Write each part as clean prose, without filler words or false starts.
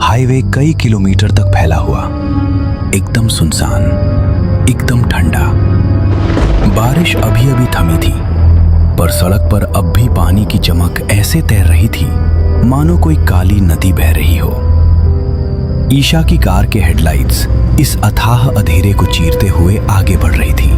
Highway कई kilometre तक फैला हुआ, एकदम सुनसान, एकदम ठंडा। बारिश अभी अभी थमी थी, पर सड़क पर अब भी पानी की चमक ऐसे तैर रही थी मानो कोई काली नदी बह रही हो। ईशा की कार के हेडलाइट्स इस अथाह अंधेरे को चीरते हुए आगे बढ़ रही थी।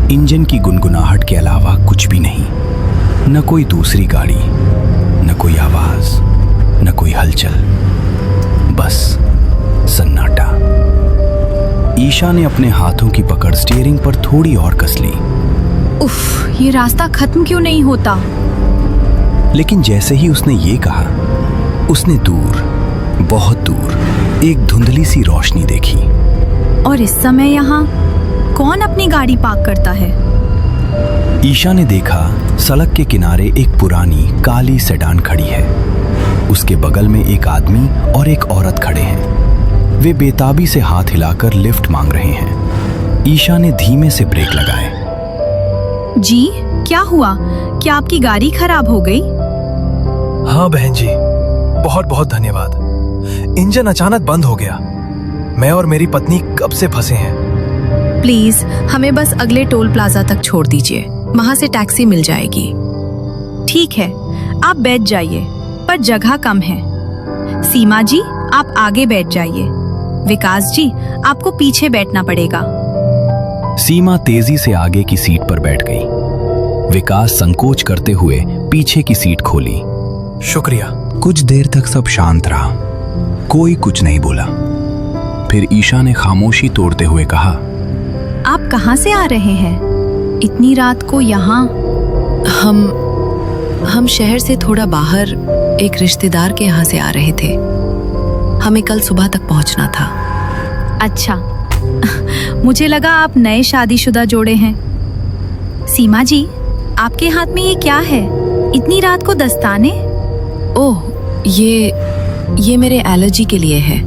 इंजन की गुनगुनाहट के अलावा कुछ भी नहीं, न कोई दूसरी गाड़ी, न कोई आवाज, न कोई हलचल, बस सन्नाटा। ईशा ने अपने हाथों की पकड़ स्टीयरिंग पर थोड़ी और कस ली। उफ, ये रास्ता खत्म क्यों नहीं होता? लेकिन जैसे ही उसने ये कहा, उसने दूर, बहुत दूर एक धुंधली सी रोशनी देखी। और इस समय यहाँ कौन अपनी गाड़ी पार्क करता है? ईशा ने देखा सड़क के किनारे एक पुरानी काली सेडान खड़ी है। उसके बगल में एक आदमी और एक औरत खड़े हैं। वे बेताबी से हाथ हिलाकर लिफ्ट मांग रहे हैं। ईशा ने धीमे से ब्रेक लगाए। जी, क्या हुआ? क्या आपकी गाड़ी खराब हो गई? हाँ बहन जी, बहुत बहुत धन्यवाद। इंजन अचानक बंद हो गया। मैं और मेरी पत्नी कब से फंसे हैं। प्लीज हमें बस अगले टोल प्लाजा तक छोड़ दीजिए, वहां से टैक्सी मिल जाएगी। ठीक है, आप बैठ जाइए, पर जगह कम है। सीमा जी, आप आगे बैठ जाइए। विकास जी, आपको पीछे बैठना पड़ेगा। सीमा तेजी से आगे की सीट पर बैठ गई। विकास संकोच करते हुए पीछे की सीट खोली। शुक्रिया। कुछ देर तक सब शांत रहा, कोई कुछ नहीं बोला। फिर ईशा ने खामोशी तोड़ते हुए कहा, आप कहाँ से आ रहे हैं इतनी रात को यहाँ? हम शहर से थोड़ा बाहर एक रिश्तेदार के यहाँ से आ रहे थे। हमें कल सुबह तक पहुँचना था। अच्छा, मुझे लगा आप नए शादीशुदा जोड़े हैं। सीमा जी, आपके हाथ में ये क्या है? इतनी रात को दस्ताने? ओह, ये मेरे एलर्जी के लिए है।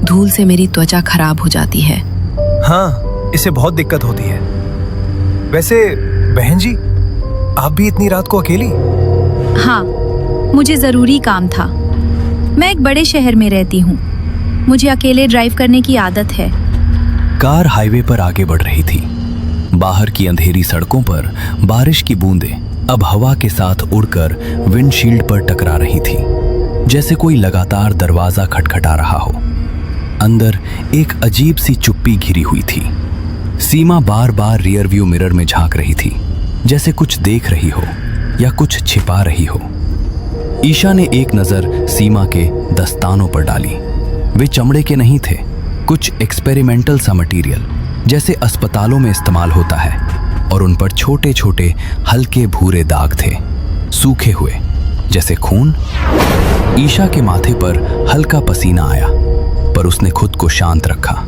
धूल से मेरी त्वचा खराब हो जाती है। हाँ, इससे बहुत दिक्कत होती है। वैसे बहन जी, आप भी इतनी रात को अकेली? हाँ, मुझे जरूरी काम था। मैं एक बड़े शहर में रहती हूँ, मुझे अकेले ड्राइव करने की आदत है। कार हाईवे पर आगे बढ़ रही थी। बाहर की अंधेरी सड़कों पर बारिश की बूंदें अब हवा के साथ उड़कर विंडशील्ड पर टकरा रही थी, जैसे कोई लगातार दरवाजा खटखटा रहा हो। अंदर एक अजीब सी चुप्पी घिरी हुई थी। सीमा बार बार रियर व्यू मिरर में झांक रही थी, जैसे कुछ देख रही हो या कुछ छिपा रही हो। ईशा ने एक नजर सीमा के दस्तानों पर डाली। वे चमड़े के नहीं थे, कुछ एक्सपेरिमेंटल सा मटेरियल, जैसे अस्पतालों में इस्तेमाल होता है, और उन पर छोटे छोटे हल्के भूरे दाग थे, सूखे हुए जैसे खून। ईशा के माथे पर हल्का पसीना आया, पर उसने खुद को शांत रखा।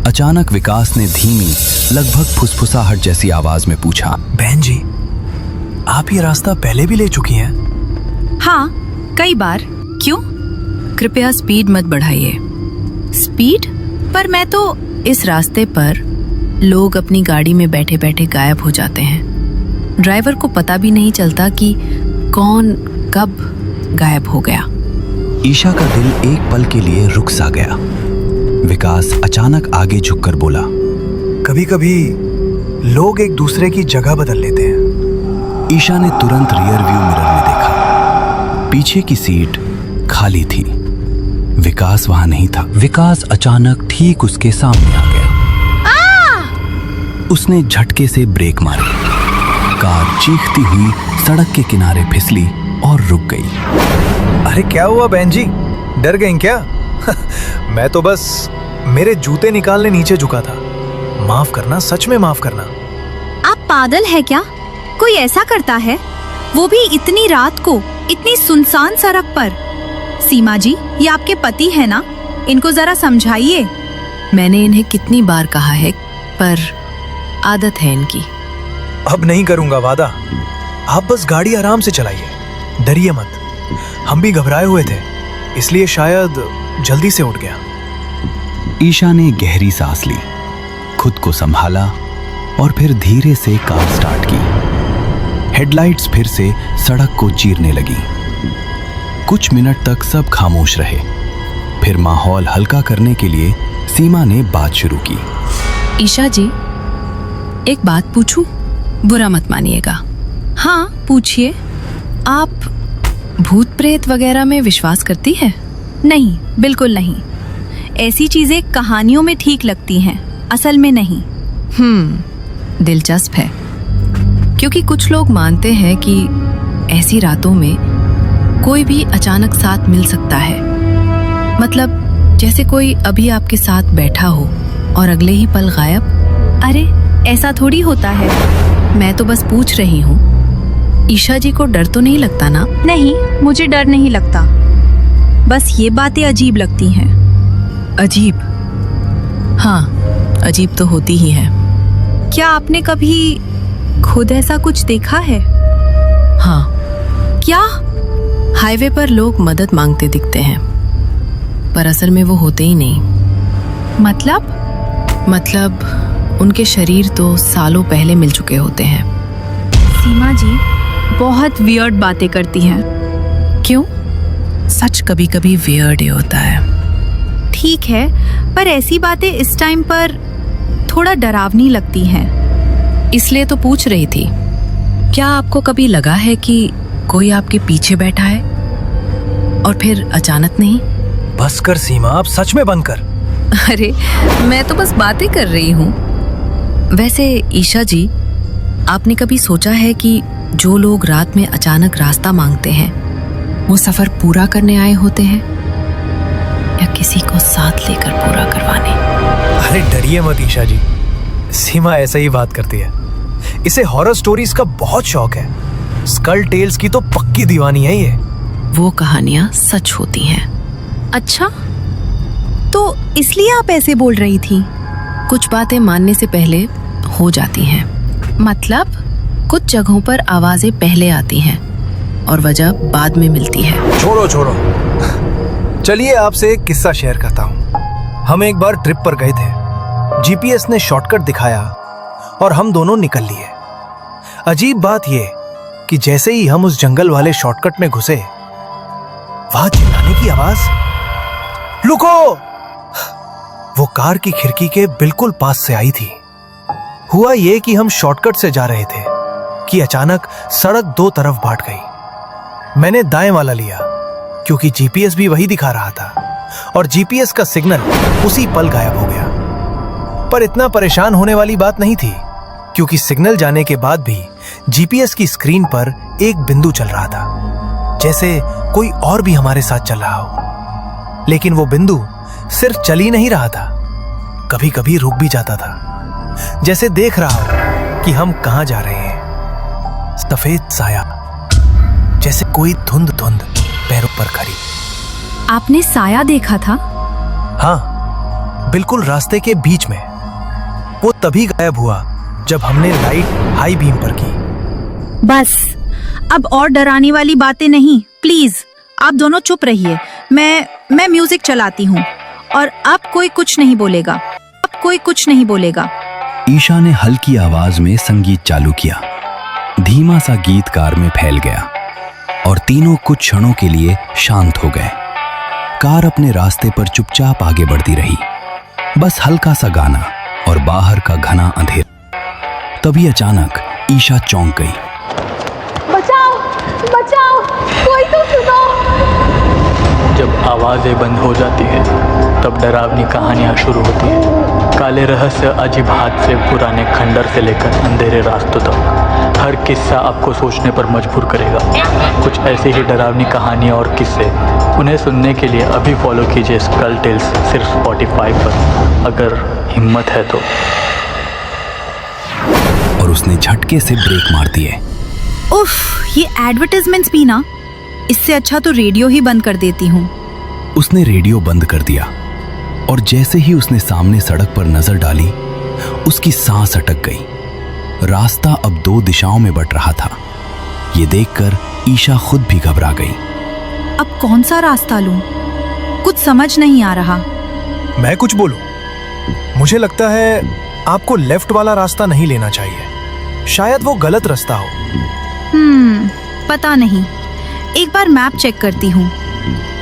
अचानक विकास ने धीमी, लगभग फुसफुसाहट जैसी आवाज में पूछा, बहन जी, आप ये रास्ता पहले भी ले चुकी हैं? हाँ, कई बार। क्यों? कृपया स्पीड मत बढ़ाइए। स्पीड? पर मैं तो इस रास्ते पर लोग अपनी गाड़ी में बैठे बैठे गायब हो जाते हैं। ड्राइवर को पता भी नहीं चलता कि कौन कब गायब हो गया। ईशा का दिल एक पल के लिए रुक सा गया। विकास अचानक आगे झुककर बोला, कभी कभी लोग एक दूसरे की जगह बदल लेते हैं। ईशा ने तुरंत रियर व्यू मिरर में देखा। पीछे की सीट खाली थी। विकास वहां नहीं था। विकास अचानक ठीक उसके सामने आ गया। उसने झटके से ब्रेक मारी। कार चीखती हुई सड़क के किनारे फिसली और रुक गई। अरे क्या हुआ बहन जी, डर गई क्या? मैं तो बस मेरे जूते निकालने नीचे झुका था। माफ करना, सच में माफ करना। आप पागल है क्या? कोई ऐसा करता है? वो भी इतनी रात को, इतनी सुनसान सड़क पर। सीमा जी, ये आपके पति है ना? इनको जरा समझाइए। मैंने इन्हें कितनी बार कहा है, पर आदत है इनकी। अब नहीं करूंगा वादा। आप बस गाड़ी आराम से चलाइए, डरिए मत। हम भी घबराए हुए थे, इसलिए शायद जल्दी से उठ गया। ईशा ने गहरी सांस ली, खुद को संभाला और फिर धीरे से कार स्टार्ट की। हेडलाइट्स फिर से सड़क को चीरने लगी। कुछ मिनट तक सब खामोश रहे। फिर माहौल हल्का करने के लिए सीमा ने बात शुरू की। ईशा जी, एक बात पूछूं? बुरा मत मानिएगा। हाँ पूछिए। आप भूत प्रेत वगैरह में विश्वास करती है? नहीं, बिल्कुल नहीं। ऐसी चीजें कहानियों में ठीक लगती हैं, असल में नहीं। दिलचस्प है, क्योंकि कुछ लोग मानते हैं कि ऐसी रातों में कोई भी अचानक साथ मिल सकता है। मतलब जैसे कोई अभी आपके साथ बैठा हो और अगले ही पल गायब। अरे ऐसा थोड़ी होता है। मैं तो बस पूछ रही हूँ, ईशा जी को डर तो नहीं लगता ना? नहीं, मुझे डर नहीं लगता। बस ये बातें अजीब लगती हैं। अजीब? हाँ, अजीब तो होती ही है। क्या आपने कभी खुद ऐसा कुछ देखा है? हाँ, क्या? हाईवे पर लोग मदद मांगते दिखते हैं, पर असल में वो होते ही नहीं। मतलब उनके शरीर तो सालों पहले मिल चुके होते हैं। सीमा जी बहुत वियर्ड बातें करती हैं। क्यों? सच कभी कभी वियर्ड ही होता है। ठीक है, पर ऐसी बातें इस टाइम पर थोड़ा डरावनी लगती हैं। इसलिए तो पूछ रही थी। क्या आपको कभी लगा है कि कोई आपके पीछे बैठा है और फिर अचानक नहीं? बस कर सीमा, अब सच में बंद कर। अरे मैं तो बस बातें कर रही हूँ। वैसे ईशा जी, आपने कभी सोचा है कि जो लोग रात में अचानक रास्ता मांगते हैं वो सफर पूरा करने आए होते हैं या किसी को साथ लेकर पूरा करवाने? अरे डरिए मत ईशा जी, सीमा ऐसे ही बात करती है। इसे हॉरर स्टोरीज का बहुत शौक है। स्कल टेल्स की तो पक्की दीवानी है ये। वो कहानियां सच होती हैं। अच्छा, तो इसलिए आप ऐसे बोल रही थी? कुछ बातें मानने से पहले हो जाती हैं। मतलब कुछ जगहों पर आवाजें पहले आती हैं और वजह बाद में मिलती है। छोड़ो चलिए आपसे एक किस्सा शेयर करता हूँ। हम एक बार ट्रिप पर गए थे। जीपीएस ने शॉर्टकट दिखाया और हम दोनों निकल लिए। अजीब बात ये कि जैसे ही हम उस जंगल वाले शॉर्टकट में घुसे, वहां चिल्लाने की आवाज। रुको! वो कार की खिड़की के बिल्कुल पास से आई थी। हुआ ये कि हम शॉर्टकट से जा रहे थे कि अचानक सड़क दो तरफ बांट गई। मैंने दाएं वाला लिया क्योंकि जीपीएस भी वही दिखा रहा था और जीपीएस का सिग्नल उसी पल गायब हो गया। पर इतना परेशान होने वाली बात नहीं थी, क्योंकि सिग्नल जाने के बाद भी जीपीएस की स्क्रीन पर एक बिंदु चल रहा था, जैसे कोई और भी हमारे साथ चल रहा हो। लेकिन वो बिंदु सिर्फ चल ही नहीं रहा था, कभी कभी रुक भी जाता था, जैसे देख रहा हो कि हम कहां जा रहे हैं। सफेद साया, जैसे कोई धुंध धुंध पैरों पर खड़ी। आपने साया देखा था? हाँ, बिल्कुल रास्ते के बीच में। वो तभी गायब हुआ जब हमने लाइट हाई बीम पर की। बस, अब और डराने वाली बातें नहीं। प्लीज आप दोनों चुप रहिए। मैं म्यूजिक चलाती हूँ और अब कोई कुछ नहीं बोलेगा। ईशा ने हल्की आवाज में संगीत चालू किया। धीमा सा गीत कार में फैल गया और तीनों कुछ क्षणों के लिए शांत हो गए। कार अपने रास्ते पर चुपचाप आगे बढ़ती रही, बस हल्का सा गाना और बाहर का घना अंधेरा। तभी अचानक ईशा चौंक गई। बचाओ, कोई तो सुनो। जब आवाजें बंद हो जाती है तब डरावनी कहानियां शुरू होती हैं। काले रहस्य अजीब हाथ से पुराने खंडर से लेकर अंधेरे रास्तों तक हर किस्सा आपको सोचने पर मजबूर करेगा। कुछ ऐसी ही डरावनी कहानियां और किस्से, उन्हें सुनने के लिए अभी फॉलो कीजिए स्कल टेल्स, सिर्फ स्पॉटिफाई पर, अगर हिम्मत है तो। और उसने झटके से ब्रेक मार दिए। उफ, ये एडवर्टाइजमेंट्स भी ना, इससे अच्छा तो रेडियो ही बंद कर देती हूँ। उसने रेडियो बंद कर दिया और जैसे ही उसने सामने सड़क पर नजर डाली, उसकी सांस अटक गई। रास्ता अब दो दिशाओं में बंट रहा था। ये देखकर ईशा खुद भी घबरा गई। अब कौन सा रास्ता लूं? कुछ समझ नहीं आ रहा। मैं कुछ बोलूं? मुझे लगता है आपको लेफ्ट वाला रास्ता नहीं लेना चाहिए। शायद वो गलत रास्ता हो। पता नहीं, एक बार मैप चेक करती हूँ।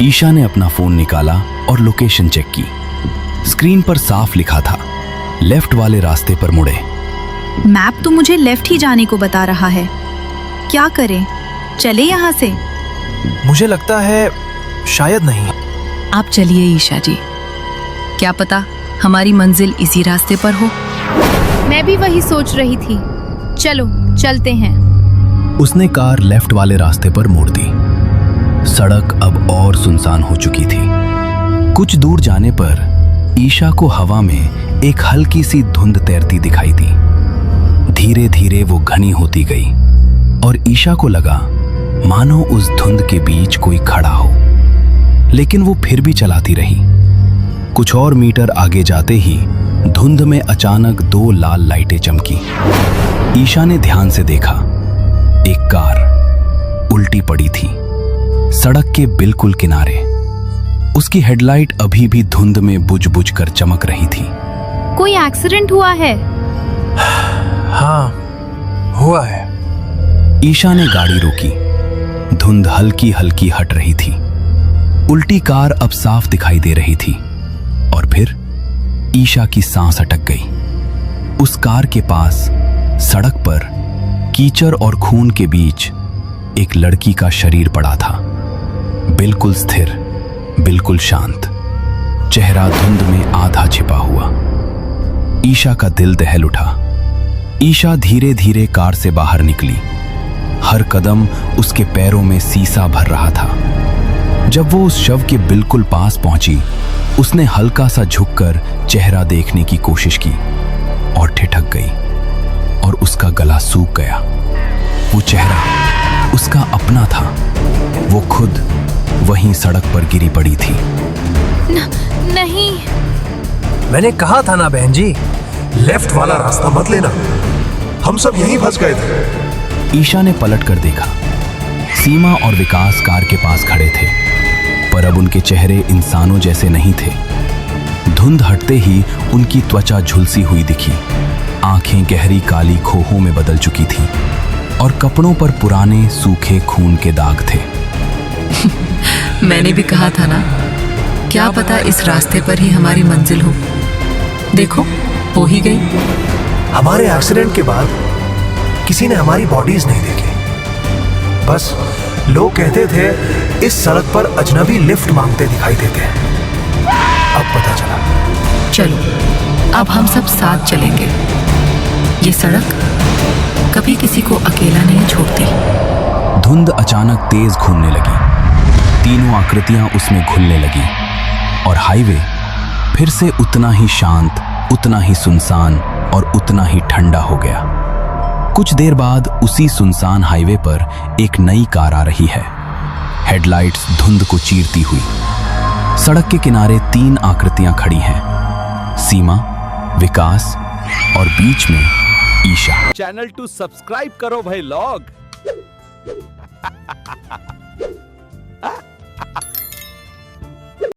ईशा ने अपना फोन निकाला और लोकेशन चेक की। स्क्रीन पर साफ लिखा था, लेफ्ट वाले रास्ते पर मुड़े। मैप तो मुझे लेफ्ट ही जाने को बता रहा है। क्या करें, चले यहाँ से? मुझे लगता है शायद नहीं। आप चलिए ईशा जी, क्या पता हमारी मंजिल इसी रास्ते पर हो। मैं भी वही सोच रही थी। चलो चलते हैं। उसने कार लेफ्ट वाले रास्ते पर मोड़ दी। सड़क अब और सुनसान हो चुकी थी। कुछ दूर जाने पर ईशा को हवा में एक हल्की सी धुंध तैरती दिखाई दी। धीरे धीरे वो घनी होती गई और ईशा को लगा मानो उस धुंध के बीच कोई खड़ा हो, लेकिन वो फिर भी चलाती रही। कुछ और मीटर आगे जाते ही धुंध में अचानक 2 लाल लाइटें चमकी। ईशा ने ध्यान से देखा, एक कार उल्टी पड़ी थी, सड़क के बिल्कुल किनारे। उसकी हेडलाइट अभी भी धुंध में बुझ बुझ कर चमक रही थी। कोई एक्सीडेंट हुआ है? हाँ, हुआ है। ईशा ने गाड़ी रोकी। धुंध हल्की हल्की हट रही थी। उल्टी कार अब साफ दिखाई दे रही थी। और फिर ईशा की सांस अटक गई। उस कार के पास सड़क पर कीचड़ और खून के बीच एक लड़की का शरीर पड़ा था, बिल्कुल स्थिर, बिल्कुल शांत, चेहरा धुंध में आधा छिपा हुआ। ईशा का दिल दहल उठा। ईशा धीरे धीरे कार से बाहर निकली। हर कदम उसके पैरों में सीसा भर रहा था। जब वो उस शव के बिल्कुल पास पहुंची, उसने हल्का सा झुककर चेहरा देखने की कोशिश की और ठिठक गई और उसका गला सूख गया। वो चेहरा उसका अपना था। वो खुद वहीं सड़क पर गिरी पड़ी थी। नहीं। मैंने कहा था ना बहन जी, लेफ्ट वाला रास्ता मत लेना, हम सब यहीं फंस गए थे। ईशा ने पलट कर देखा। सीमा और विकास कार के पास खड़े थे, पर अब उनके चेहरे इंसानों जैसे नहीं थे। धुंध हटते ही उनकी त्वचा झुलसी हुई दिखी। आंखें गहरी काली खोहों में बदल चुकी थीं और कपड़ों पर पुराने सूखे खून के दाग थे। मैंने भी कहा था ना, क्या पता इस रास्ते पर ही हमारी मंजिल हो। देखो, हो ही गई। हमारे एक्सीडेंट के बाद किसी ने हमारी बॉडीज नहीं देखी। बस लोग कहते थे इस सड़क पर अजनबी लिफ्ट मांगते दिखाई देते हैं। अब पता चला। चलो, अब हम सब साथ चलेंगे। ये सड़क कभी किसी को अकेला नहीं छोड़ती। धुंध अचानक तेज घूमने लगी। तीनों आकृतियां उसमें घुलने लगी और हाईवे फिर से उतना ही शांत, उतना ही सुनसान और उतना ही ठंडा हो गया। कुछ देर बाद उसी सुनसान हाईवे पर एक नई कार आ रही है। हेडलाइट्स धुंध को चीरती हुई। सड़क के किनारे 3 आकृतियां खड़ी हैं, सीमा, विकास और बीच में ईशा। चैनल टू सब्सक्राइब करो भाई लोग।